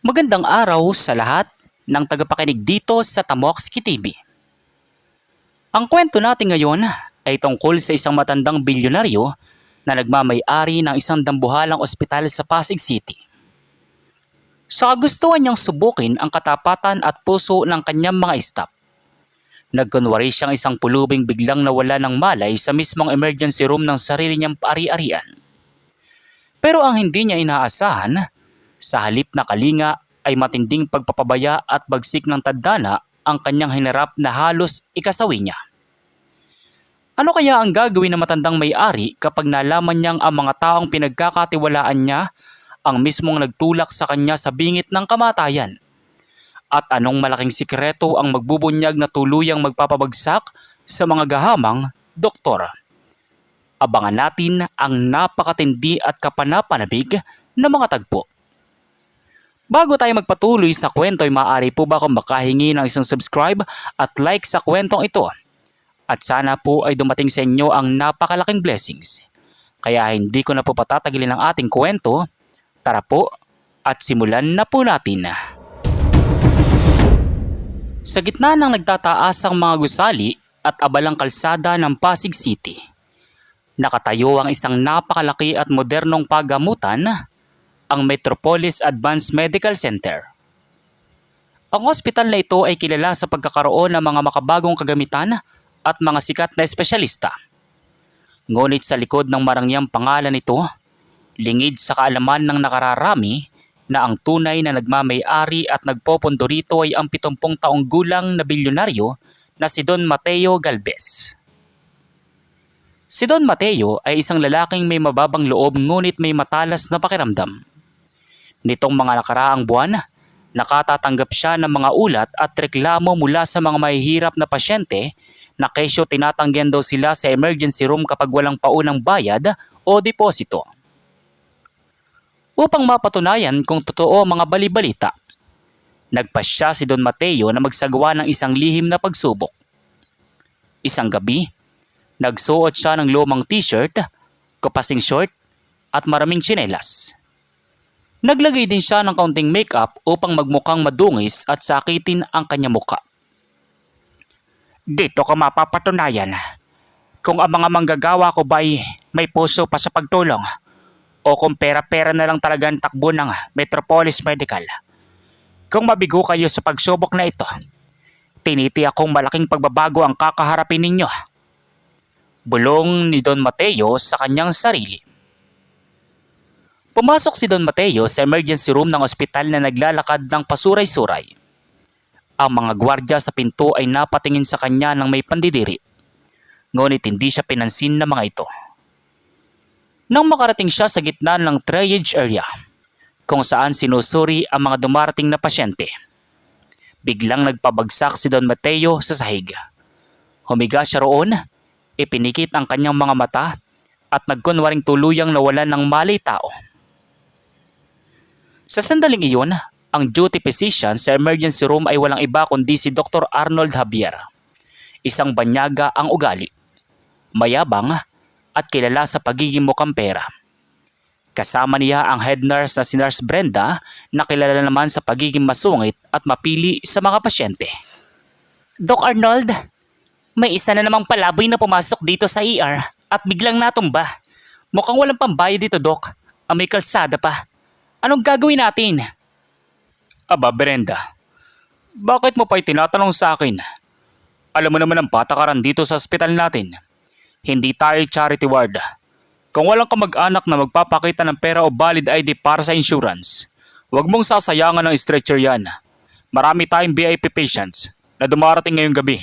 Magandang araw sa lahat ng tagapakinig dito sa Tamokski TV. Ang kwento natin ngayon ay tungkol sa isang matandang bilyonaryo na nagmamay-ari ng isang dambuhalang ospital sa Pasig City. Sa kagustuhan niyang subukin ang katapatan at puso ng kanyang mga staff, nagkunwari siyang isang pulubing biglang nawala ng malay sa mismong emergency room ng sarili niyang paari-arian. Pero ang hindi niya inaasahan, sa halip na kalinga ay matinding pagpapabaya at bagsik ng tadhana ang kanyang hinarap na halos ikasawi niya. Ano kaya ang gagawin ng matandang may-ari kapag nalaman niyang ang mga taong pinagkakatiwalaan niya ang mismong nagtulak sa kanya sa bingit ng kamatayan? At anong malaking sikreto ang magbubunyag na tuluyang magpapabagsak sa mga gahamang doktor? Abangan natin ang napakatindi at kapanapanabig na mga tagpo. Bago tayo magpatuloy sa kwento ay maaari po ba akong makahingi ng isang subscribe at like sa kwentong ito? At sana po ay dumating sa inyo ang napakalaking blessings. Kaya hindi ko na po patatagilin ang ating kwento. Tara po at simulan na po natin. Sa gitna ng nagtataasang mga gusali at abalang kalsada ng Pasig City, nakatayo ang isang napakalaki at modernong paggamutan, ang Metropolis Advanced Medical Center. Ang ospital na ito ay kilala sa pagkakaroon ng mga makabagong kagamitan at mga sikat na espesyalista. Ngunit sa likod ng marangyang pangalan nito, lingid sa kaalaman ng nakararami na ang tunay na nagmamay-ari at nagpopondo rito ay ang 70 taong gulang na bilyonaryo na si Don Mateo Galvez. Si Don Mateo ay isang lalaking may mababang loob ngunit may matalas na pakiramdam. Nitong mga nakaraang buwan, nakatatanggap siya ng mga ulat at reklamo mula sa mga mahihirap na pasyente na kesyo tinatanggihan daw sila sa emergency room kapag walang paunang bayad o deposito. Upang mapatunayan kung totoo ang mga balibalita, nagpasya si Don Mateo na magsagawa ng isang lihim na pagsubok. Isang gabi, nagsuot siya ng lumang t-shirt, kapasing short at maraming tsinelas. Naglagay din siya ng kaunting makeup upang magmukhang madungis at sakitin ang kanyang muka. Dito ko mapapatunayan kung ang mga manggagawa ko ba ay may puso pa sa pagtulong o kung pera-pera na lang talaga ang takbo ng Metropolis Medical. Kung mabigo kayo sa pagsubok na ito, tinitiyak kong malaking pagbabago ang kakaharapin ninyo. Bulong ni Don Mateo sa kanyang sarili. Pumasok si Don Mateo sa emergency room ng ospital na naglalakad ng pasuray-suray. Ang mga gwardya sa pinto ay napatingin sa kanya ng may pandidiri, ngunit hindi siya pinansin ng mga ito. Nang makarating siya sa gitna ng triage area, kung saan sinusuri ang mga dumarating na pasyente, biglang nagpabagsak si Don Mateo sa sahig. Humiga siya roon, ipinikit ang kanyang mga mata at nagkunwaring tuluyang nawalan ng malay tao. Sa sandaling iyon, ang duty physician sa emergency room ay walang iba kundi si Dr. Arnold Javier. Isang banyaga ang ugali, mayabang at kilala sa pagiging mukhang pera. Kasama niya ang head nurse na si Nurse Brenda na kilala naman sa pagiging masungit at mapili sa mga pasyente. Doc Arnold, may isa na namang palaboy na pumasok dito sa ER at biglang natumba. Mukhang walang pambayad dito, Doc. May kalsada pa. Anong gagawin natin? Aba, Brenda, bakit mo pa tinatanong sa akin? Alam mo naman ang patakaran dito sa ospital natin. Hindi tayo charity ward. Kung walang kamag-anak na magpapakita ng pera o valid ID para sa insurance, huwag mong sasayangan ng stretcher yan. Marami tayong VIP patients na dumarating ngayong gabi.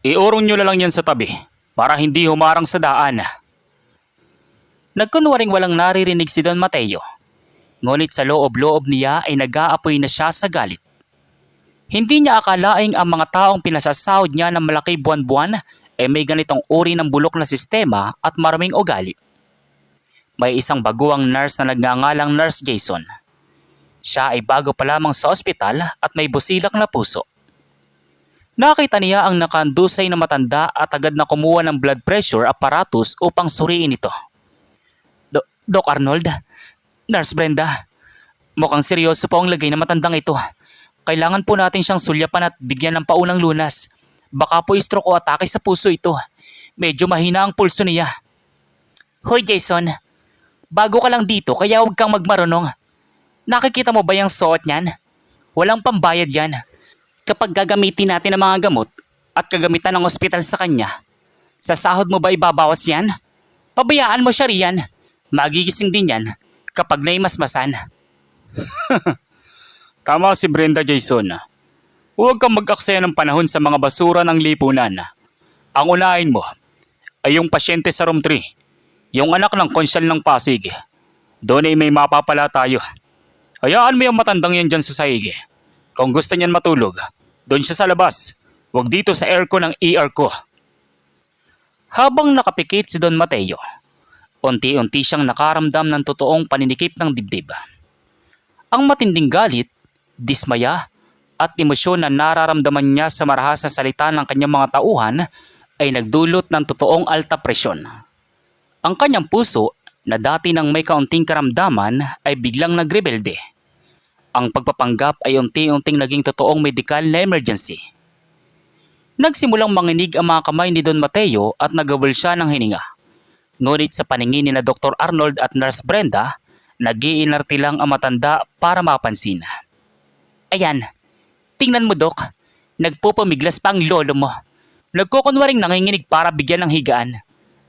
Iurong nyo na lang yan sa tabi para hindi humarang sa daan. Nagkunwaring walang naririnig si Don Mateo. Ngunit sa loob-loob niya ay nag-aapoy na siya sa galit. Hindi niya akalaing ang mga taong pinasasahod niya ng malaki buwan-buwan ay may ganitong uri ng bulok na sistema at maraming ugali. May isang baguang nurse na nagngangalang Nurse Jason. Siya ay bago pa lamang sa ospital at may busilak na puso. Nakita niya ang nakandusay na matanda at agad na kumuha ng blood pressure apparatus upang suriin ito. Doc Arnold, Nurse Brenda, Mukhang seryoso po ang lagay ng matandang ito. Kailangan po natin siyang sulyapan at bigyan ng paunang lunas. Baka po stroke o atake sa puso ito. Medyo mahina ang pulso niya. Hoy Jason, bago ka lang dito kaya huwag kang magmarunong. Nakikita mo ba yung suot niyan? Walang pambayad yan. Kapag gagamitin natin ang mga gamot at kagamitan ng ospital sa kanya, sa sahod mo ba ibabawas yan? Pabayaan mo siya riyan. Magigising din yan kapag naimasmasan. Tama si Brenda, Jason. Huwag kang mag-aksaya ng panahon sa mga basura ng lipunan. Ang unahin mo ay yung pasyente sa room 3, yung anak ng konsyal ng Pasig. Doon ay may mapapala tayo. Hayaan mo yung matandang yan dyan sa sahig. Kung gusto niyan matulog, doon siya sa labas. Huwag dito sa aircon ng ER ko. Habang nakapikit si Don Mateo, unti-unti siyang nakaramdam ng totoong paninikip ng dibdib. Ang matinding galit, dismaya, at emosyon na nararamdaman niya sa marahas na salita ng kanyang mga tauhan ay nagdulot ng totoong alta presyon. Ang kanyang puso na dati nang may kaunting karamdaman ay biglang nagrebelde. Ang pagpapanggap ay unti-unting naging totoong medikal na emergency. Nagsimulang manginig ang mga kamay ni Don Mateo at nagawal siya ng hininga. Ngunit sa paningin ni na Dr. Arnold at Nurse Brenda, nag-iinarte lang ang matanda para mapansin. Ayan, tingnan mo Dok, nagpupumiglas pa ang lolo mo. Nagkukunwaring nanginginig para bigyan ng higaan.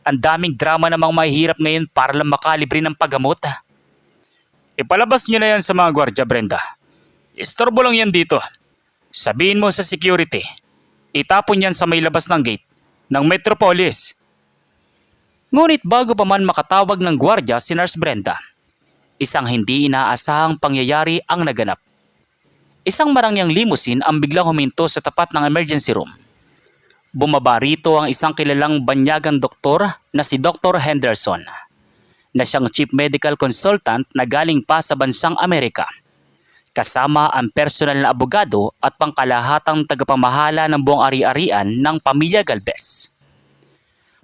Ang daming drama namang mahihirap ngayon para lang makalibre ng paggamot. Ipalabas niyo na yan sa mga gwardya, Brenda. Istorbo lang yan dito. Sabihin mo sa security, itapon yan sa may labas ng gate ng Metropolis. Ngunit bago pa man makatawag ng gwardya si Nurse Brenda, isang hindi inaasahang pangyayari ang naganap. Isang marangyang limousine ang biglang huminto sa tapat ng emergency room. Bumaba rito ang isang kilalang banyagang doktor na si Dr. Henderson, na siyang Chief Medical Consultant na galing pa sa bansang Amerika. Kasama ang personal na abogado at pangkalahatang tagapamahala ng buong ari-arian ng pamilya Galvez.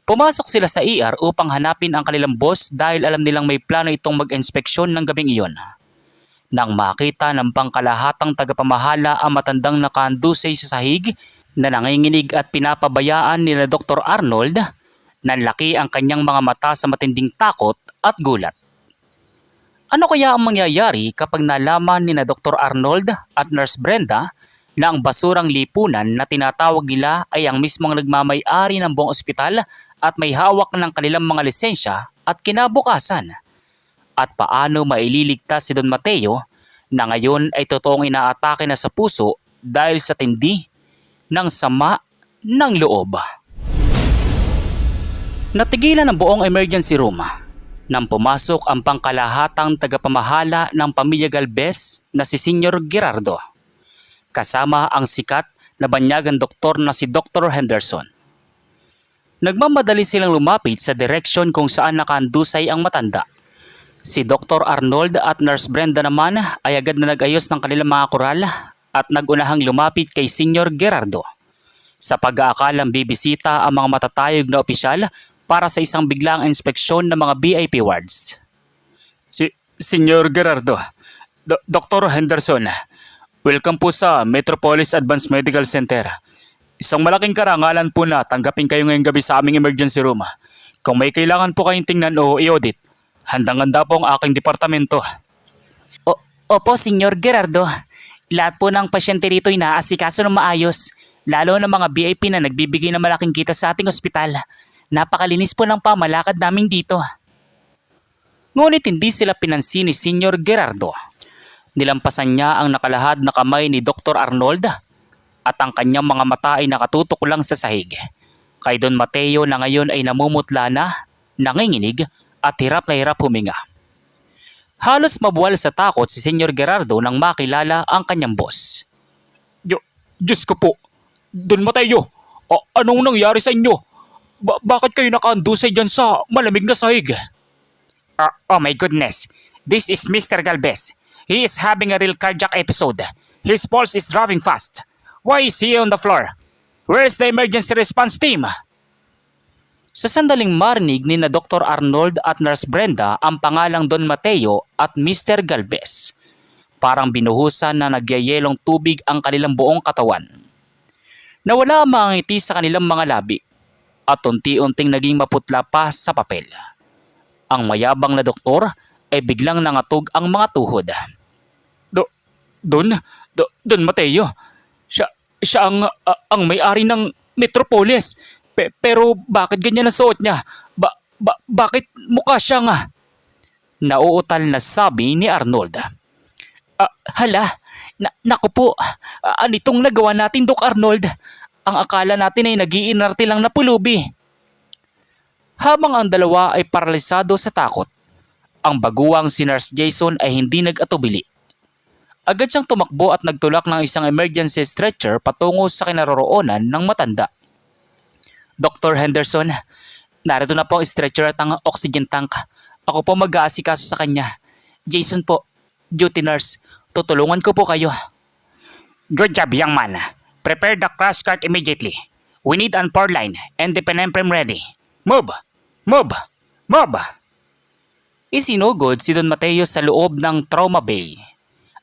Pumasok sila sa ER upang hanapin ang kanilang boss dahil alam nilang may plano itong mag-inspeksyon ng gabing iyon. Nang makita ng pangkalahatang tagapamahala ang matandang nakaandusay sa sahig na nanginginig at pinapabayaan nila Dr. Arnold, nanlaki ang kanyang mga mata sa matinding takot at gulat. Ano kaya ang mangyayari kapag nalaman ni na Dr. Arnold at Nurse Brenda na ang basurang lipunan na tinatawag nila ay ang mismong nagmamay-ari ng buong ospital at may hawak ng kanilang mga lisensya at kinabukasan? At paano maililigtas si Don Mateo na ngayon ay totoong inaatake na sa puso dahil sa tindi ng sama ng loob? Natigilan ang buong emergency room nang pumasok ang pangkalahatang tagapamahala ng pamilya Galvez na si Sr. Gerardo, kasama ang sikat na banyagang doktor na si Dr. Henderson. Nagmamadali silang lumapit sa direksyon kung saan nakaandusay ang matanda. Si Dr. Arnold at Nurse Brenda naman ay agad na nag-ayos ng kanilang mga koral at nagunahang lumapit kay Sr. Gerardo sa pag-aakalang bibisita ang mga matatayog na opisyal para sa isang biglang inspeksyon ng mga VIP wards. Sr. Gerardo, Dr. Henderson, welcome po sa Metropolis Advanced Medical Center. Isang malaking karangalan po na tanggapin kayo ngayong gabi sa aming emergency room. Kung may kailangan po kayong tingnan o i-audit, handang-handa po ang aking departamento. Opo, Sr. Gerardo. Lahat po ng pasyente rito ay naaasikaso ng maayos, lalo ng mga VIP na nagbibigay ng malaking kita sa ating ospital. Napakalinis po ng pamalakad namin dito. Ngunit hindi sila pinansin ni Sr. Gerardo. Nilampasan niya ang nakalahad na kamay ni Dr. Arnold at ang kanyang mga mata ay nakatutok lang sa sahig. Kay Don Mateo na ngayon ay namumutla na, nanginginig at hirap na hirap huminga. Halos mabuwal sa takot si Sr. Gerardo nang makilala ang kanyang boss. Diyos ko po, Don Mateo, anong nangyari sa inyo? Bakit kayo nakaandusay dyan sa malamig na sahig? Oh my goodness, this is Mr. Galvez. He is having a real cardiac episode. His pulse is dropping fast. Why is he on the floor? Where is the emergency response team? Sa sandaling marinig ni na Dr. Arnold at Nurse Brenda ang pangalang Don Mateo at Mr. Galvez, Parang binuhusan na nagyayelong tubig ang kanilang buong katawan. Nawala ang mga ngiti sa kanilang mga labi at unti-unting naging maputla pa sa papel. Ang mayabang na doktor ay biglang nangatog ang mga tuhod. Don Mateo. Siya ang may-ari ng Metropolis. Pero bakit ganyan ang suot niya? Bakit mukha siyang... Nauutal na sabi ni Arnold. Hala, naku po, anitong nagawa natin, Doc Arnold? Ang akala natin ay nag-iinarte lang na pulubi. Habang ang dalawa ay paralisado sa takot, ang baguang si Nurse Jason ay hindi nag-atubili. Agad siyang tumakbo at nagtulak ng isang emergency stretcher patungo sa kinaroroonan ng matanda. Dr. Henderson, narito na po ang stretcher at ang oxygen tank. Ako po mag-aasikaso sa kanya. Jason po, duty nurse, tutulungan ko po kayo. Good job, young man. Prepare the crash cart immediately. We need an pour line and the penemprem ready. Move! Move! Move! Isinugod si Don Mateo sa loob ng trauma bay,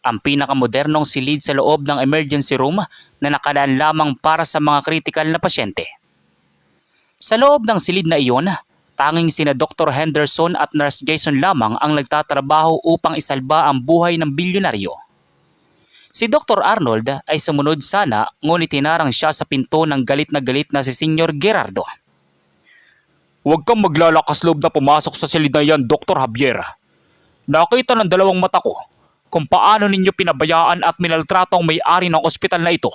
ang pinakamodernong silid sa loob ng emergency room na nakalaan lamang para sa mga critical na pasyente. Sa loob ng silid na iyon, tanging sina Dr. Henderson at Nurse Jason lamang ang nagtatrabaho upang isalba ang buhay ng bilyonaryo. Si Dr. Arnold ay sumunod sana, ngunit tinarang siya sa pinto ng galit na si Senyor Gerardo. Huwag kang maglalakas loob na pumasok sa silid na yan, Dr. Javier. Nakita ng dalawang mata ko kung paano ninyo pinabayaan at minaltrato ang may-ari ng ospital na ito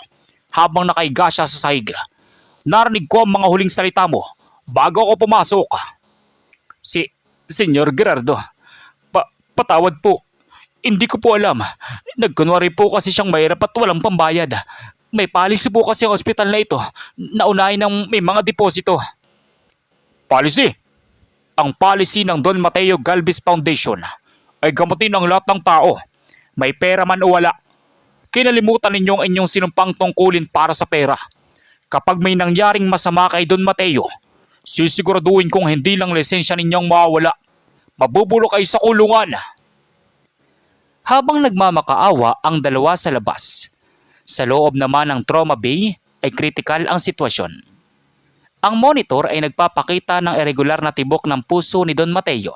habang nakahiga siya sa sahig. Narinig ko ang mga huling salita mo bago ako pumasok. Senyor Gerardo, patawad po. Hindi ko po alam. Nagkunwari po kasi siyang mahirap at walang pambayad. May policy po kasi ang ospital na ito. Naunahin ng may mga deposito. Policy? Ang policy ng Don Mateo Galvez Foundation ay gamutin ang lahat ng tao. May pera man o wala. Kinalimutan ninyo ang inyong sinumpang tungkulin para sa pera. Kapag may nangyaring masama kay Don Mateo, sisiguraduhin kong hindi lang lisensya ninyong mawawala. Mabubulok kayo sa kulungan. Habang nagmamakaawa ang dalawa sa labas, sa loob naman ng trauma bay ay critical ang sitwasyon. Ang monitor ay nagpapakita ng irregular na tibok ng puso ni Don Mateo.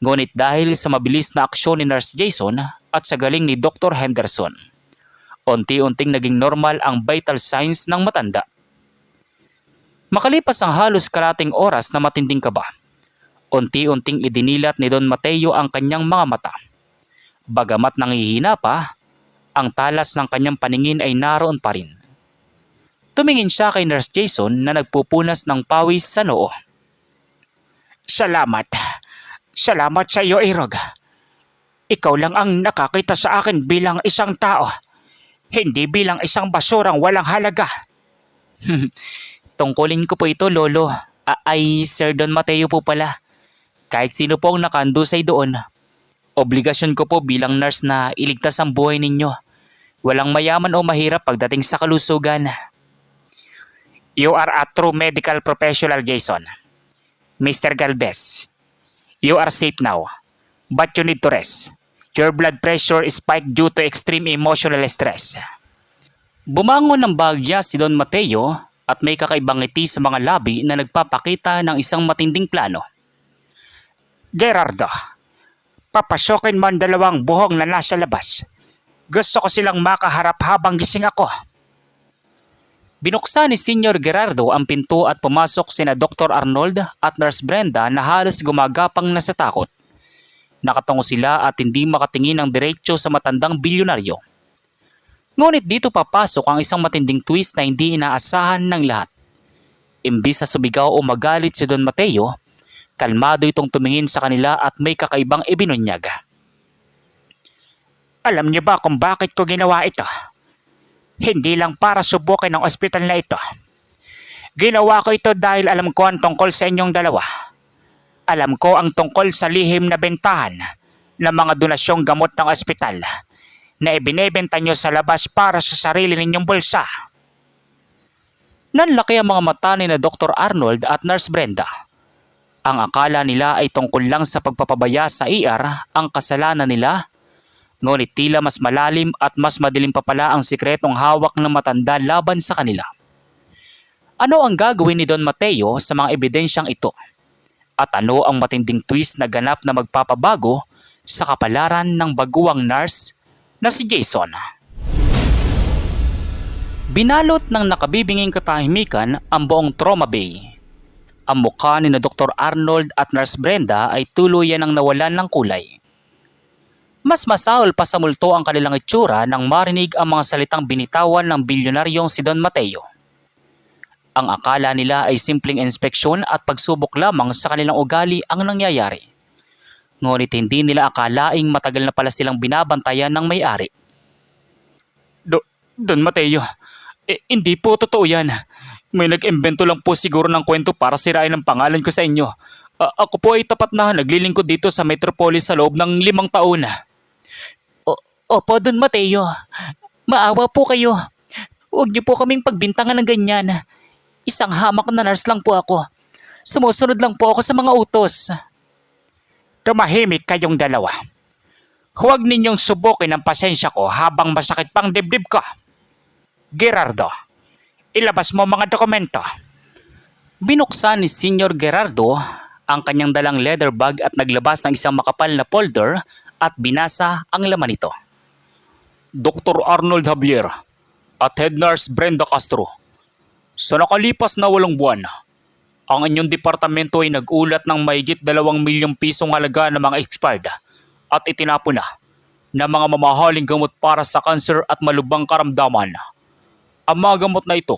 Ngunit dahil sa mabilis na aksyon ni Nurse Jason at sa galing ni Dr. Henderson, unti-unting naging normal ang vital signs ng matanda. Makalipas ang halos kalating oras na matinding kaba, unti-unting idinilat ni Don Mateo ang kanyang mga mata. Bagamat nangihina pa, ang talas ng kanyang paningin ay naroon pa rin. Tumingin siya kay Nurse Jason na nagpupunas ng pawis sa noo. Salamat. Salamat sa iyo, Irog. Ikaw lang ang nakakita sa akin bilang isang tao, hindi bilang isang basurang walang halaga. Tungkulin ko po ito, Lolo. Sir Don Mateo po pala. Kahit sino po ang nakandusay doon, obligasyon ko po bilang nurse na iligtas ang buhay ninyo. Walang mayaman o mahirap pagdating sa kalusugan. You are a true medical professional, Jason. Mr. Galvez, you are safe now, but you need to rest. Your blood pressure spiked due to extreme emotional stress. Bumangon ng bagya si Don Mateo at may kakaibang ngiti sa mga labi na nagpapakita ng isang matinding plano. Gerardo, papasukin mo ang dalawang buhong na nasa labas. Gusto ko silang makaharap habang gising ako. Binuksan ni Senyor Gerardo ang pinto at pumasok sina Dr. Arnold at Nurse Brenda na halos gumagapang na sa takot. Nakatungo sila at hindi makatingin ng diretso sa matandang bilyonaryo. Ngunit dito papasok ang isang matinding twist na hindi inaasahan ng lahat. Imbis na sumigaw o magalit si Don Mateo, kalmado itong tumingin sa kanila at may kakaibang ibinunyag. Alam niyo ba kung bakit ko ginawa ito? Hindi lang para subukin ang ospital na ito. Ginawa ko ito dahil alam ko ang tungkol sa inyong dalawa. Alam ko ang tungkol sa lihim na bentahan ng mga donasyong gamot ng ospital na ibinebenta nyo sa labas para sa sarili ninyong bulsa. Nanlaki ang mga mata ni na Dr. Arnold at Nurse Brenda. Ang akala nila ay tungkol lang sa pagpapabaya sa ER ang kasalanan nila, Ngunit tila mas malalim at mas madilim pa pala ang sikretong hawak ng matanda laban sa kanila. Ano ang gagawin ni Don Mateo sa mga ebidensyang ito? At ano ang matinding twist na ganap na magpapabago sa kapalaran ng baguang nurse na si Jason? Binalot ng nakabibinging katahimikan ang buong Trauma Bay. Ang mukha ni na Dr. Arnold at Nurse Brenda ay tuluyan ng nawalan ng kulay. Mas masahol pa sa multo ang kanilang itsura nang marinig ang mga salitang binitawan ng bilyonaryong si Don Mateo. Ang akala nila ay simpleng inspeksyon at pagsubok lamang sa kanilang ugali ang nangyayari. Ngunit hindi nila akalaing matagal na pala silang binabantayan ng may-ari. Don Mateo, hindi po totoo yan. May nag-imbento lang po siguro ng kwento para sirain ang pangalan ko sa inyo. Ako po ay tapat na naglilingkod dito sa Metropolis sa loob ng 5 taon. Opo, Don Mateo. Maawa po kayo. Huwag niyo po kaming pagbintangan ng ganyan. Isang hamak na nurse lang po ako. Sumusunod lang po ako sa mga utos. Tumahimik kayong dalawa. Huwag ninyong subukin ang pasensya ko habang masakit pang dibdib ko. Gerardo, ilabas mo mga dokumento. Binuksan ni Senior Gerardo ang kanyang dalang leather bag at naglabas ng isang makapal na folder at binasa ang laman nito. Dr. Arnold Javier at Head Nurse Brenda Castro. Sa nakalipas na 8 buwan, ang inyong departamento ay nag-ulat ng mahigit 2 milyong pisong halaga ng mga expired at itinapon na mga mamahaling gamot para sa kanser at malubhang karamdaman. Ang mga gamot na ito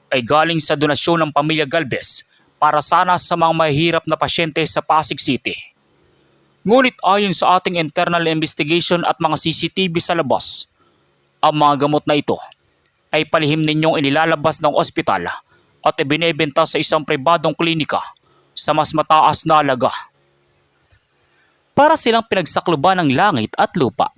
ay galing sa donasyon ng pamilya Galvez para sana sa mga mahihirap na pasyente sa Pasig City. Ngunit ayon sa ating internal investigation at mga CCTV sa labas, ang mga gamot na ito ay palihim ninyong inilalabas ng ospital at ibinebenta sa isang pribadong klinika sa mas mataas na halaga. Para silang pinagsakluban ng langit at lupa.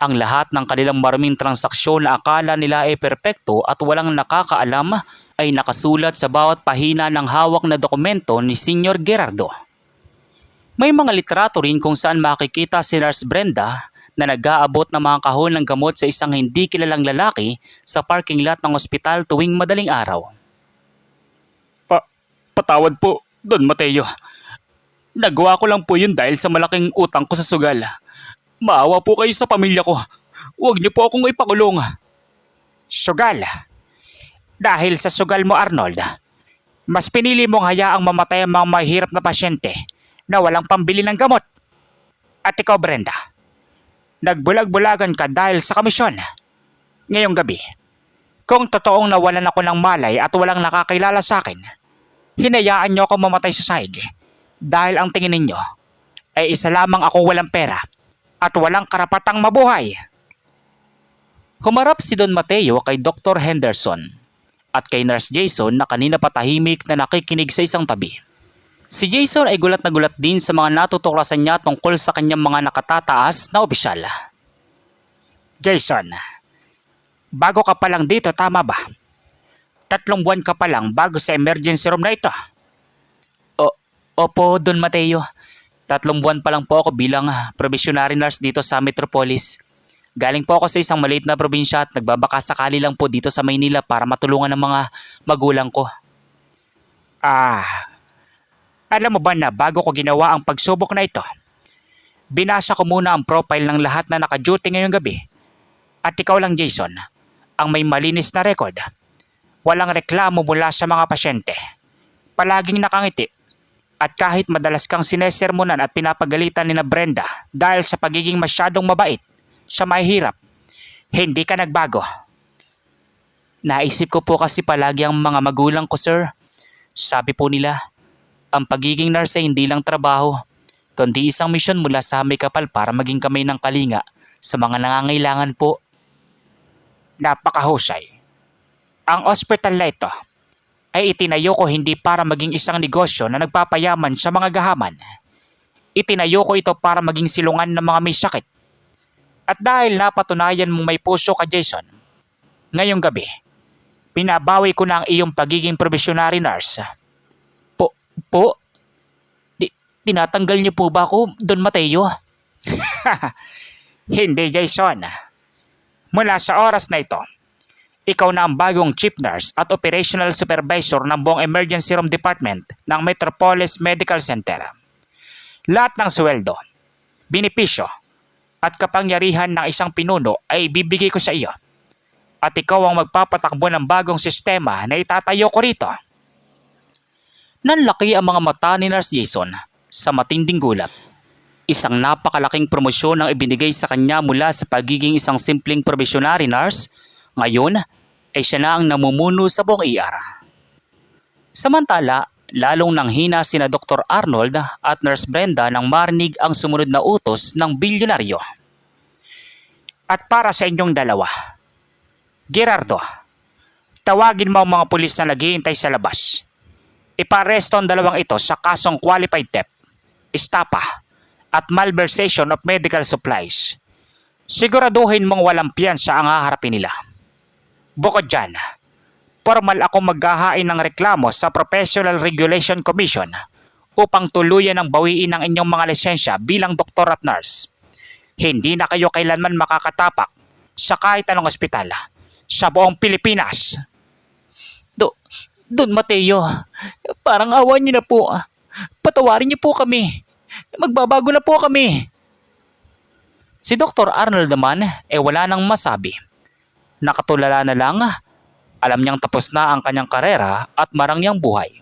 Ang lahat ng kanilang maraming transaksyon na akala nila ay perpekto at walang nakakaalam ay nakasulat sa bawat pahina ng hawak na dokumento ni Senior Gerardo. May mga litrato rin kung saan makikita si Nurse Brenda na nag-aabot ng mga kahon ng gamot sa isang hindi kilalang lalaki sa parking lot ng ospital tuwing madaling araw. Patawad po, Don Mateo. Nagawa ko lang po yun dahil sa malaking utang ko sa sugal. Maawa po kayo sa pamilya ko. Huwag niyo po akong ipakulong. Sugal? Dahil sa sugal mo, Arnold, mas pinili mong hayaang mamatay ang mga mahirap na pasyente na walang pambili ng gamot. At ikaw, Brenda, nagbulag-bulagan ka dahil sa komisyon. Ngayong gabi, kung totoong nawalan ako ng malay at walang nakakilala sa akin, hinayaan niyo ako mamatay sa sahig dahil ang tingin ninyo ay isa lamang akong walang pera at walang karapatang mabuhay. Humarap si Don Mateo kay Dr. Henderson at kay Nurse Jason na kanina patahimik na nakikinig sa isang tabi. Si Jason ay gulat na gulat din sa mga natutuklasan niya tungkol sa kanyang mga nakatataas na opisyal. Jason, bago ka pa lang dito, tama ba? 3 buwan ka pa lang bago sa emergency room na ito. Opo, Don Mateo. 3 buwan pa lang po ako bilang probationary nurse dito sa Metropolis. Galing po ako sa isang maliit na probinsya at nagbabaka sakali lang po dito sa Maynila para matulungan ng mga magulang ko. Alam mo ba na bago ko ginawa ang pagsubok na ito, binasa ko muna ang profile ng lahat na naka-duty ngayong gabi. At ikaw lang, Jason, ang may malinis na record. Walang reklamo mula sa mga pasyente. Palaging nakangiti. At kahit madalas kang sinesermonan at pinapagalitan ni na Brenda dahil sa pagiging masyadong mabait sa mahihirap, hindi ka nagbago. Naisip ko po kasi palagi ang mga magulang ko, sir. Sabi po nila, ang pagiging nurse ay hindi lang trabaho, kundi isang misyon mula sa may kapal para maging kamay ng kalinga sa mga nangangailangan po. Napakahusay. Ang ospital na ito ay itinayo ko hindi para maging isang negosyo na nagpapayaman sa mga gahaman. Itinayo ko ito para maging silungan ng mga may sakit. At dahil napatunayan mong may puso ka, Jason, ngayong gabi, pinabawi ko na ang iyong pagiging probationary nurse. Tinatanggal niyo po ba ako, Don Mateo? Hindi, Jason. Mula sa oras na ito, ikaw na ang bagong chief nurse at operational supervisor ng buong emergency room department ng Metropolis Medical Center. Lahat ng sweldo, benepisyo, at kapangyarihan ng isang pinuno ay ibibigay ko sa iyo. At ikaw ang magpapatakbo ng bagong sistema na itatayo ko rito. Nanlaki ang mga mata ni Nurse Jason sa matinding gulat. Isang napakalaking promosyon ang ibinigay sa kanya mula sa pagiging isang simpleng probationary nurse. Ngayon ay siya na ang namumuno sa buong ER. Samantala, lalong nanghina sina Dr. Arnold at Nurse Brenda nang marinig ang sumunod na utos ng bilyonaryo. At para sa inyong dalawa, Gerardo, tawagin mo ang mga pulis na naghihintay sa labas. Iparesto ang dalawang ito sa kasong qualified theft, estafa, at malversation of medical supplies. Siguraduhin mong walang piyansa ang haharapin nila. Bukod dyan, formal ako maghahain ng reklamo sa Professional Regulation Commission upang tuluyan ang bawiin ang inyong mga lisensya bilang doktor at nurse. Hindi na kayo kailanman makakatapak sa kahit anong ospital sa buong Pilipinas. Don Mateo, parang awan niyo na po. Patawarin niyo po kami. Magbabago na po kami. Si Dr. Arnold naman wala nang masabi. Nakatulala na lang, alam niyang tapos na ang kanyang karera at marangyang buhay.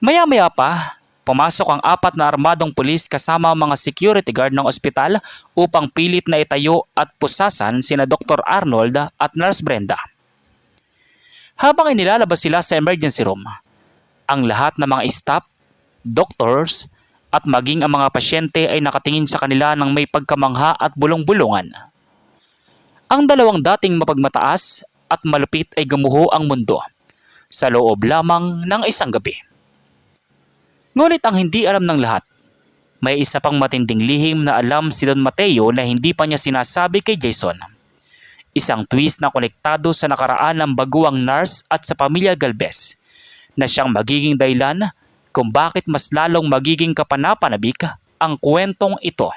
Maya-maya pa, pumasok ang 4 na armadong pulis kasama ang mga security guard ng ospital upang pilit na itayo at pusasan sina Dr. Arnold at Nurse Brenda. Habang inilalabas sila sa emergency room, ang lahat ng mga staff, doctors, at maging ang mga pasyente ay nakatingin sa kanila ng may pagkamangha at bulong-bulungan. Ang dalawang dating mapagmataas at malupit ay gumuho ang mundo sa loob lamang ng isang gabi. Ngunit ang hindi alam ng lahat, may isa pang matinding lihim na alam si Don Mateo na hindi pa niya sinasabi kay Jason. Isang twist na konektado sa nakaraan ng baguang nurse at sa pamilya Galvez na siyang magiging dahilan kung bakit mas lalong magiging kapanapanabik ang kwentong ito.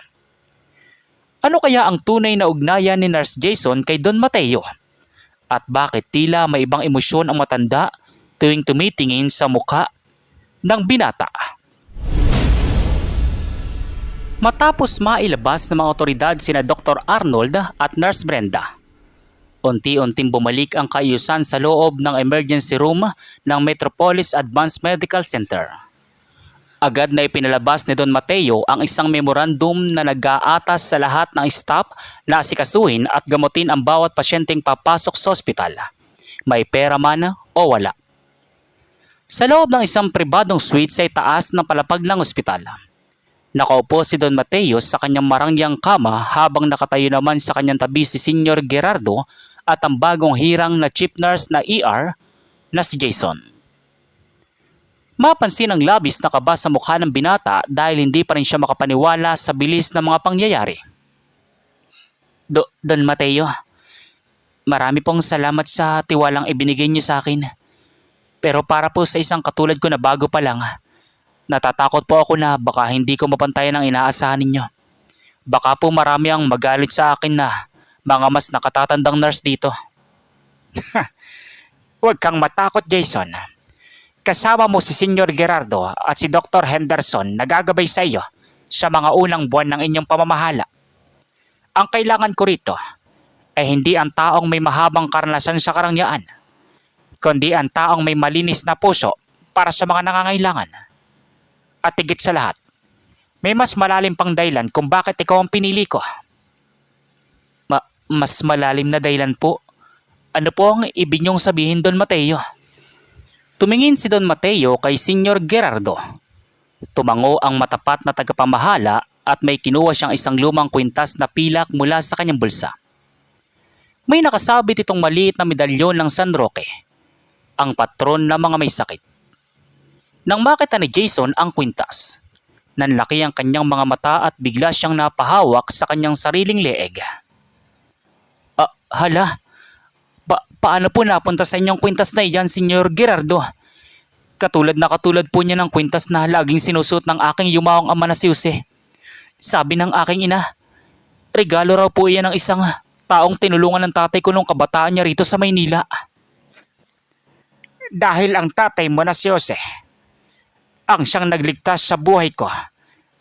Ano kaya ang tunay na ugnayan ni Nurse Jason kay Don Mateo? At bakit tila may ibang emosyon ang matanda tuwing tumitingin sa mukha ng binata? Matapos mailabas ng mga otoridad sina Dr. Arnold at Nurse Brenda, unti-unting bumalik ang kaayusan sa loob ng emergency room ng Metropolis Advanced Medical Center. Agad na ipinalabas ni Don Mateo ang isang memorandum na nag-aatas sa lahat ng staff na asikasuhin at gamutin ang bawat pasyenteng papasok sa ospital, may pera man o wala. Sa loob ng isang pribadong suite sa itaas ng palapag ng ospital, nakaupo si Don Mateo sa kanyang marangyang kama habang nakatayo naman sa kanyang tabi si Senior Gerardo at ang bagong hirang na chief nurse na ER na si Jason. Mapansin ang labis na kaba sa mukha ng binata dahil hindi pa rin siya makapaniwala sa bilis ng mga pangyayari. Don Mateo, marami pong salamat sa tiwalang ibinigay niyo sa akin. Pero para po sa isang katulad ko na bago pa lang, natatakot po ako na baka hindi ko mapantayan ang inaasahan ninyo. Baka po marami ang magalit sa akin na mga mas nakatatandang nurse dito. Huwag kang matakot, Jason. Kasama mo si Senior Gerardo at si Dr. Henderson na gagabay sa iyo sa mga unang buwan ng inyong pamamahala. Ang kailangan ko rito ay hindi ang taong may mahabang karanasan sa karangyaan, kundi ang taong may malinis na puso para sa mga nangangailangan. At higit sa lahat, may mas malalim pang dahilan kung bakit ikaw ang pinili ko. Mas malalim na dahilan po? Ano po ang ibig niyong sabihin, Don Mateo? Tumingin si Don Mateo kay Senior Gerardo. Tumango ang matapat na tagapamahala at may kinuha siyang isang lumang kwintas na pilak mula sa kanyang bulsa. May nakasabit itong maliit na medalyon ng San Roque, ang patron ng mga may sakit. Nang makita ni Jason ang kwintas, nanlaki ang kanyang mga mata at bigla siyang napahawak sa kanyang sariling leeg. Hala, paano po napunta sa inyong kwintas na iyan, Senior Gerardo? Katulad po niya ng kwintas na laging sinusuot ng aking yumawang ama na si Jose. Sabi ng aking ina, Regalo raw po iyan ng isang taong tinulungan ng tatay ko nung kabataan niya rito sa Maynila. Dahil ang tatay mo na si Jose, ang siyang nagligtas sa buhay ko.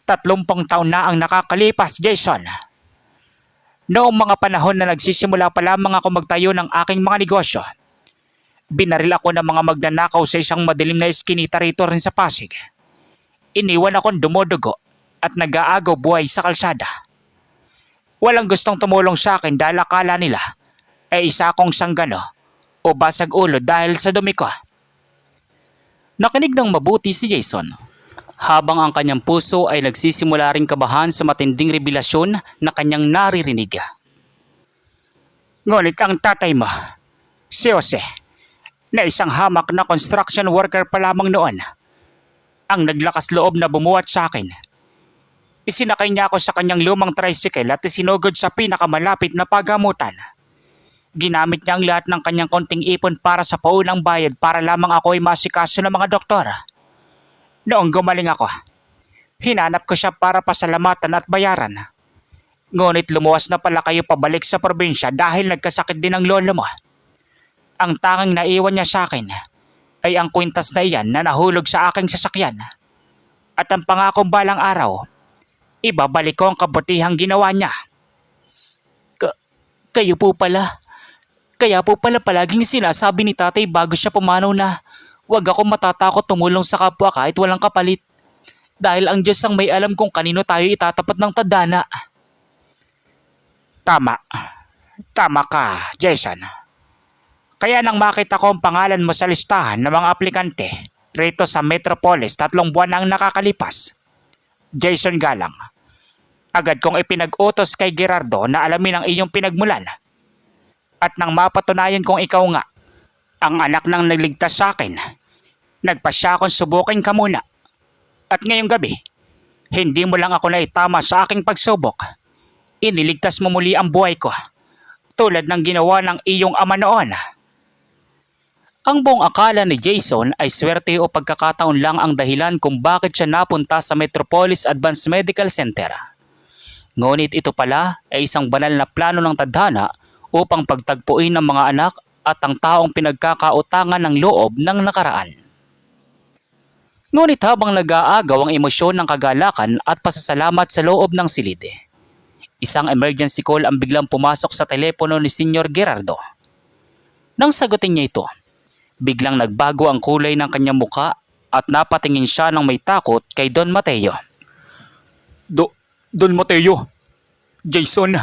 30 taon na ang nakakalipas, Jason. Noong mga panahon na nagsisimula pa lamang ako magtayo ng aking mga negosyo, binaril ako ng mga magnanakaw sa isang madilim na eskinita rito rin sa Pasig. Iniwan akong dumodugo at nag-aagaw buhay sa kalsada. Walang gustong tumulong sa akin dahil akala nila ay isa akong sanggano o basag ulo dahil sa dumi ko. Nakinig ng mabuti si Jason, habang ang kanyang puso ay nagsisimula ring kabahan sa matinding revelasyon na kanyang naririnig. Ngunit ang tatay mo, si Jose, na isang hamak na construction worker pa lamang noon, ang naglakas loob na bumuhat sa akin. Isinakay niya ako sa kanyang lumang tricycle at isinugod sa pinakamalapit na pagamutan. Ginamit niya ang lahat ng kanyang konting ipon para sa paunang bayad para lamang ako ay masikaso ng mga doktor. Noong gumaling ako, hinanap ko siya para pasalamatan at bayaran. Ngunit lumuwas na pala kayo pabalik sa probinsya dahil nagkasakit din ang lolo mo. Ang tanging naiwan niya sa akin ay ang kwintas na iyan na nahulog sa aking sasakyan. At ang pangakong balang araw, ibabalik ko ang kabutihang ginawa niya. Kayo po pala. Kaya po pala palaging sinasabi ni tatay bago siya pumanaw na huwag ako matatakot tumulong sa kapwa kahit walang kapalit. Dahil ang Diyos ang may alam kung kanino tayo itatapat ng tadhana. Tama. Tama ka, Jason. Kaya nang makita ko ang pangalan mo sa listahan ng mga aplikante rito sa Metropolis 3 buwan na ang nakakalipas, Jason Galang, agad kong ipinag-utos kay Gerardo na alamin ang iyong pinagmulan. At nang mapatunayan kong ikaw nga ang anak ng nagligtas sa akin, nagpasya akong subukin ka muna. At ngayong gabi, hindi mo lang ako naitama sa aking pagsubok. Iniligtas mo muli ang buhay ko, tulad ng ginawa ng iyong ama noon. Ang buong akala ni Jason ay swerte o pagkakataon lang ang dahilan kung bakit siya napunta sa Metropolis Advanced Medical Center. Ngunit ito pala ay isang banal na plano ng tadhana upang pagtagpuin ng mga anak at ang taong pinagkakautangan ng loob ng nakaraan. Ngunit habang nag-aagaw ang emosyon ng kagalakan at pasasalamat sa loob ng silid, isang emergency call ang biglang pumasok sa telepono ni Sr. Gerardo. Nang sagutin niya ito, biglang nagbago ang kulay ng kanyang muka at napatingin siya ng may takot kay Don Mateo. Don Mateo, Jason,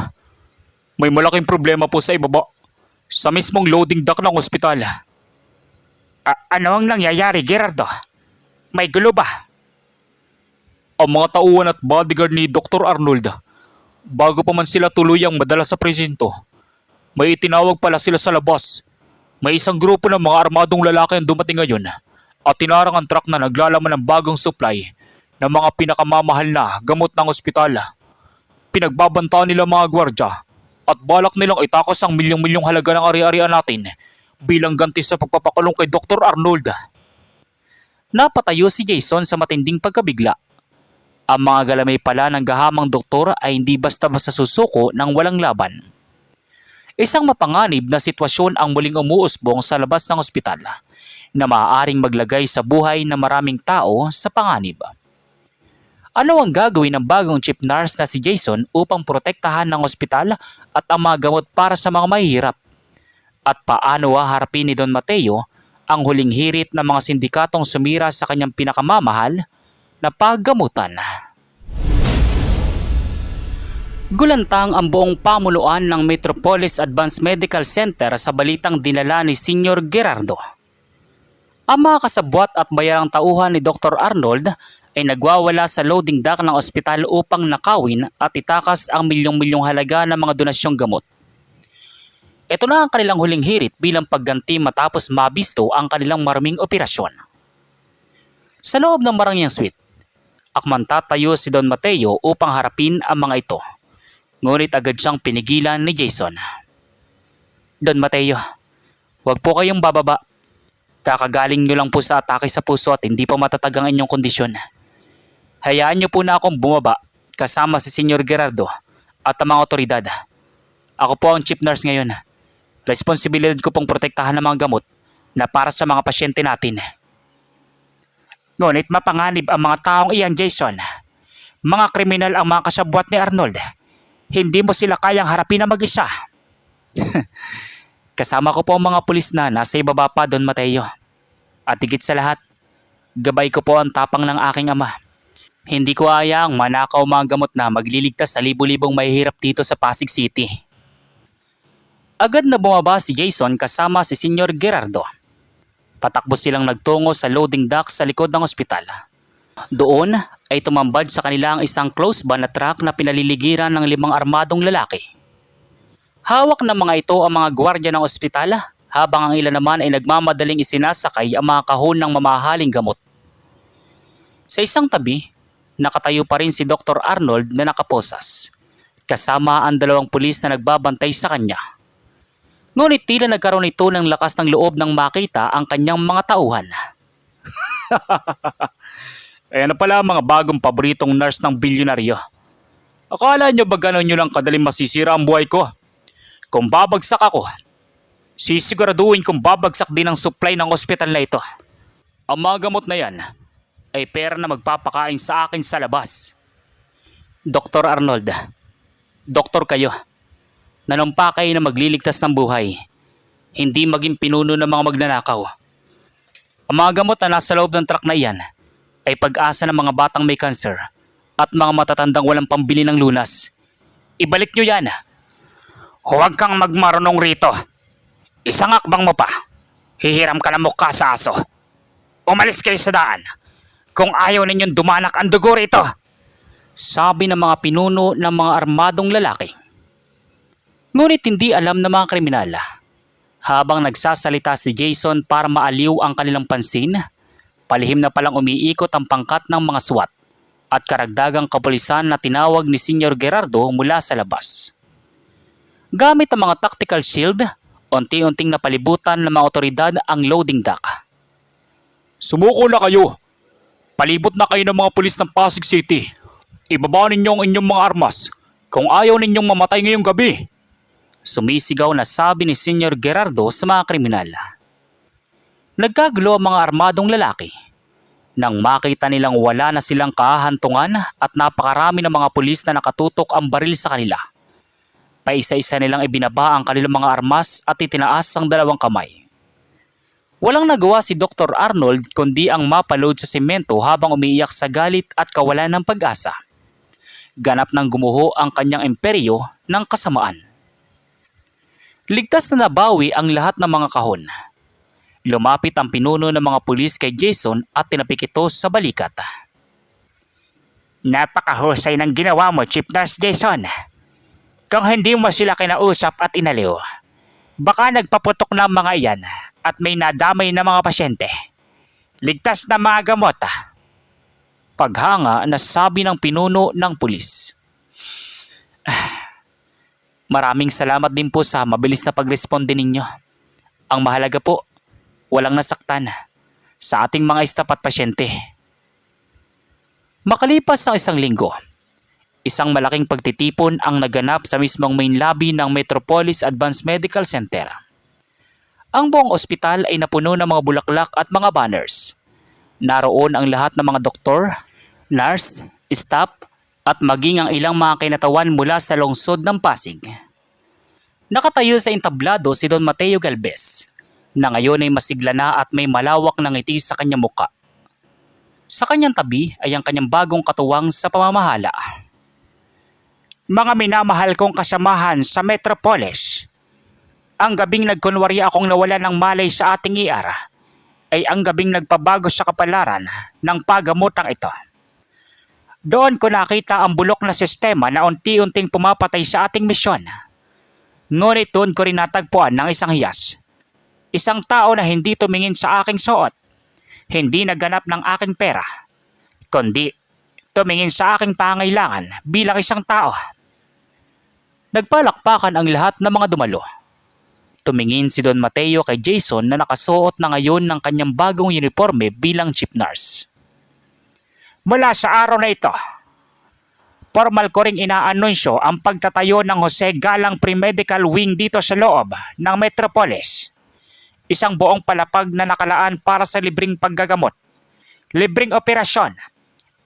may malaking problema po sa ibaba. Sa mismong loading dock ng ospital. Ano ang nangyayari, Gerardo? May gulo ba? Ang mga tauhan at bodyguard ni Dr. Arnold, bago pa man sila tuluyang madala sa presinto, may itinawag pala sila sa labas. May isang grupo ng mga armadong lalaki ang dumating ngayon at tinarang ang truck na naglalaman ng bagong supply ng mga pinakamamahal na gamot ng ospital. Pinagbabantaan nila mga gwardya at balak nilang itakas ang milyong-milyong halaga ng ari-arian natin bilang ganti sa pagpapakulong kay Dr. Arnold. Napatayo si Jason sa matinding pagkabigla. Ang mga galamay pala ng gahamang doktor ay hindi basta-basta susuko ng walang laban. Isang mapanganib na sitwasyon ang muling umuusbong sa labas ng ospital na maaaring maglagay sa buhay ng maraming tao sa panganib. Ano ang gagawin ng bagong chief nurse na si Jason upang protektahan ng ospital at ang mga gamot para sa mga mahihirap? At paano haharapin ni Don Mateo ang huling hirit ng mga sindikatong sumira sa kanyang pinakamamahal na paggamutan? Gulantang ang buong pamunuan ng Metropolis Advanced Medical Center sa balitang dinala ni Sr. Gerardo. Ang mga kasabwat at bayarang tauhan ni Dr. Arnold ay nagwawala sa loading dock ng ospital upang nakawin at itakas ang milyong-milyong halaga ng mga donasyong gamot. Ito na ang kanilang huling hirit bilang pagganti matapos mabisto ang kanilang maraming operasyon. Sa loob ng marangyang suite, akman tatayo si Don Mateo upang harapin ang mga ito. Ngunit agad siyang pinigilan ni Jason. Don Mateo, huwag po kayong bababa. Kakagaling nyo lang po sa atake sa puso at hindi pa matatag ang inyong kondisyon. Hayaan nyo po na akong bumaba kasama si Sr. Gerardo at ang mga otoridad. Ako po ang chief nurse ngayon. Responsibilidad ko pong protektahan ng mga gamot na para sa mga pasyente natin. Ngunit mapanganib ang mga taong iyan, Jason. Mga kriminal ang mga kasabwat ni Arnold. Hindi mo sila kayang harapin na mag-isa. Kasama ko po ang mga pulis na nasa ibaba pa, Don Mateo. At higit sa lahat, gabay ko po ang tapang ng aking ama. Hindi ko hayaang manakaw mga gamot na magliligtas sa libu-libong mahihirap dito sa Pasig City. Agad na bumaba si Jason kasama si Senyor Gerardo. Patakbo silang nagtungo sa loading dock sa likod ng ospital. Doon ay tumambad sa kanila ang isang close van na truck na pinaliligiran ng 5 armadong lalaki. Hawak ng mga ito ang mga gwardiya ng ospital habang ang ilan naman ay nagmamadaling isinasakay ang mga kahon ng mamahaling gamot. Sa isang tabi, nakatayo pa rin si Dr. Arnold na nakaposas, kasama ang 2 pulis na nagbabantay sa kanya. Ngunit tila nagkaroon ito ng lakas ng loob nang makita ang kanyang mga tauhan. Ayan na pala ang mga bagong paboritong nurse ng bilyonaryo. Akala nyo ba gano'n nyo lang kadaling masisira ang buhay ko? Kung babagsak ako, sisiguraduhin kong babagsak din ang supply ng ospital na ito. Ang mga gamot na yan ay pera na magpapakain sa akin sa labas. Dr. Arnold, doktor kayo. Nanumpa kayo na magliligtas ng buhay, hindi maging pinuno ng mga magnanakaw. Ang mga gamot na nasa loob ng truck na iyan ay pag-asa ng mga batang may cancer at mga matatandang walang pambili ng lunas. Ibalik nyo yan. Huwag kang magmarunong rito. Isang akbang mo pa. Hihiram ka ng mukha sa aso. Umalis kayo sa daan. Kung ayaw ninyong dumanak ang dugo rito. Sabi ng mga pinuno ng mga armadong lalaki. Ngunit hindi alam ng mga kriminal. Habang nagsasalita si Jason para maaliw ang kanilang pansin, palihim na palang umiikot ang pangkat ng mga SWAT at karagdagang kapulisan na tinawag ni Senyor Gerardo mula sa labas. Gamit ang mga tactical shield, unti-unting napalibutan ng mga otoridad ang loading dock. Sumuko na kayo. Palibot na kayo ng mga pulis ng Pasig City. Ibaba ninyo ang inyong mga armas kung ayaw ninyong mamatay ngayong gabi. Sumisigaw na sabi ni Senyor Gerardo sa mga kriminal. Nagkagulo ang mga armadong lalaki. Nang makita nilang wala na silang kahahantungan at napakarami ng mga pulis na nakatutok ang baril sa kanila. Paisa-isa nilang ibinaba ang kanilang mga armas at itinaas ang 2 kamay. Walang nagawa si Dr. Arnold kundi ang mapaload sa semento habang umiiyak sa galit at kawalan ng pag-asa. Ganap nang gumuho ang kanyang imperyo ng kasamaan. Ligtas na nabawi ang lahat ng mga kahon. Lumapit ang pinuno ng mga pulis kay Jason at tinapik ito sa balikat. Napakahusay ng ginawa mo, Chief Nurse Jason. Kung hindi mo sila kinausap at inaliw, baka nagpaputok ng mga iyan at may nadamay na mga pasyente. Ligtas na mga gamot. Paghanga na sabi ng pinuno ng pulis. Maraming salamat din po sa mabilis na pagresponde ninyo. Ang mahalaga po, walang nasaktan sa ating mga staff at pasyente. Makalipas ang 1 linggo, isang malaking pagtitipon ang naganap sa mismong main lobby ng Metropolis Advanced Medical Center. Ang buong ospital ay napuno ng mga bulaklak at mga banners. Naroon ang lahat ng mga doktor, nurse, staff, at maging ang ilang mga kinatawan mula sa lungsod ng Pasig. Nakatayo sa entablado si Don Mateo Galvez, na ngayon ay masigla na at may malawak na ngiti sa kanyang muka. Sa kanyang tabi ay ang kanyang bagong katuwang sa pamamahala. Mga minamahal kong kasamahan sa Metropolis, ang gabing nagkunwari akong nawala ng malay sa ating ER ay ang gabing nagpabago sa kapalaran ng paggamotang ito. Doon ko nakita ang bulok na sistema na unti-unting pumapatay sa ating misyon. Ngunit doon ko rin natagpuan ng isang hiyas. Isang tao na hindi tumingin sa aking suot, hindi nagganap ng aking pera, kundi tumingin sa aking pangailangan bilang isang tao. Nagpalakpakan ang lahat ng mga dumalo. Tumingin si Don Mateo kay Jason na nakasuot na ngayon ng kanyang bagong uniforme bilang chief nurse. Mula sa araw na ito, Formal ko ring inaanunsyo ang pagtatayo ng Jose Galang Pre-Medical Wing dito sa loob ng Metropolis. Isang buong palapag na nakalaan para sa libreng paggagamot, libreng operasyon,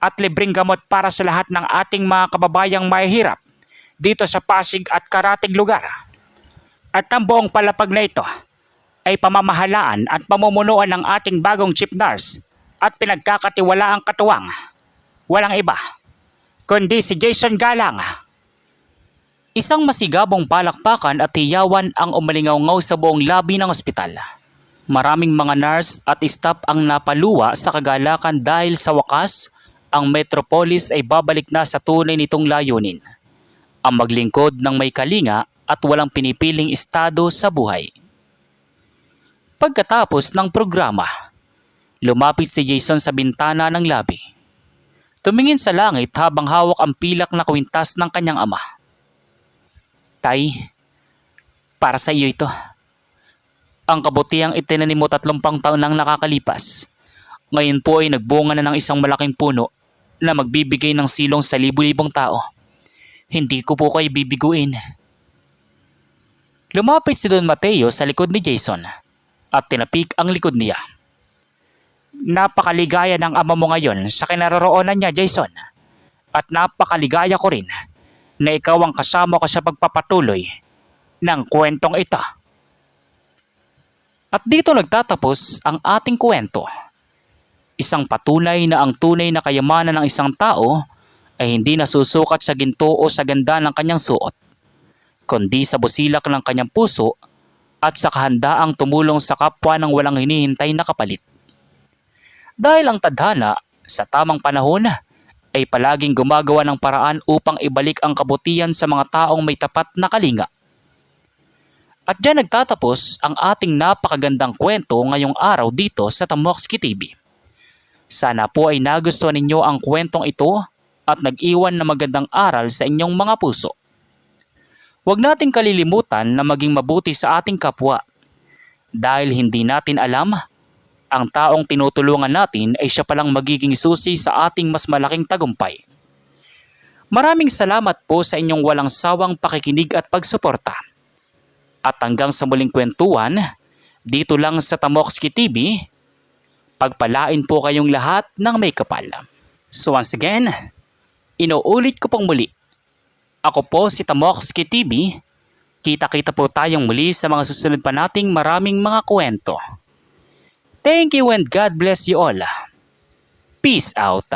at libreng gamot para sa lahat ng ating mga kababayang mahihirap dito sa Pasig at karatig lugar. At ang buong palapag na ito ay pamamahalaan at pamumunuan ng ating bagong chief nurse at pinagkakatiwalaang katuwang. Walang iba kundi si Jason Galang. Isang masigabong palakpakan at hiyawan ang umalingaw-ngaw sa buong labi ng ospital. Maraming mga nurse at staff ang napaluwa sa kagalakan dahil sa wakas, ang Metropolis ay babalik na sa tunay nitong layunin. Ang maglingkod ng may kalinga at walang pinipiling estado sa buhay. Pagkatapos ng programa, lumapit si Jason sa bintana ng labi. Tumingin sa langit habang hawak ang pilak na kwintas ng kanyang ama. Tay, para sa iyo ito. Ang kabutihang itinanim mo 30 taon lang nakakalipas. Ngayon po ay nagbunga na ng isang malaking puno na magbibigay ng silong sa libu-libong tao. Hindi ko po kayo bibiguin. Lumapit si Don Mateo sa likod ni Jason at tinapik ang likod niya. Napakaligaya ng ama mo ngayon sa kinaroroonan niya, Jason. At napakaligaya ko rin na ikaw ang kasama ko sa pagpapatuloy ng kwentong ito. At dito nagtatapos ang ating kwento. Isang patunay na ang tunay na kayamanan ng isang tao ay hindi nasusukat sa ginto o sa ganda ng kanyang suot, kundi sa busilak ng kanyang puso at sa kahandaang tumulong sa kapwa ng walang hinihintay na kapalit. Dahil ang tadhana sa tamang panahon ay palaging gumagawa ng paraan upang ibalik ang kabutihan sa mga taong may tapat na kalinga. At diyan nagtatapos ang ating napakagandang kwento ngayong araw dito sa Tamoxki TV. Sana po ay nagustuhan ninyo ang kwentong ito at nag-iwan na magandang aral sa inyong mga puso. Huwag nating kalilimutan na maging mabuti sa ating kapwa dahil hindi natin alam ang taong tinutulungan natin ay siya palang magiging susi sa ating mas malaking tagumpay. Maraming salamat po sa inyong walang sawang pakikinig at pagsuporta. At hanggang sa muling kwentuhan, dito lang sa Tamoxki TV, pagpalain po kayong lahat ng may kapal. So once again, inuulit ko pong muli. Ako po si Tamoxki TV. Kita-kita po tayong muli sa mga susunod pa nating maraming mga kwento. Thank you and God bless you all. Peace out.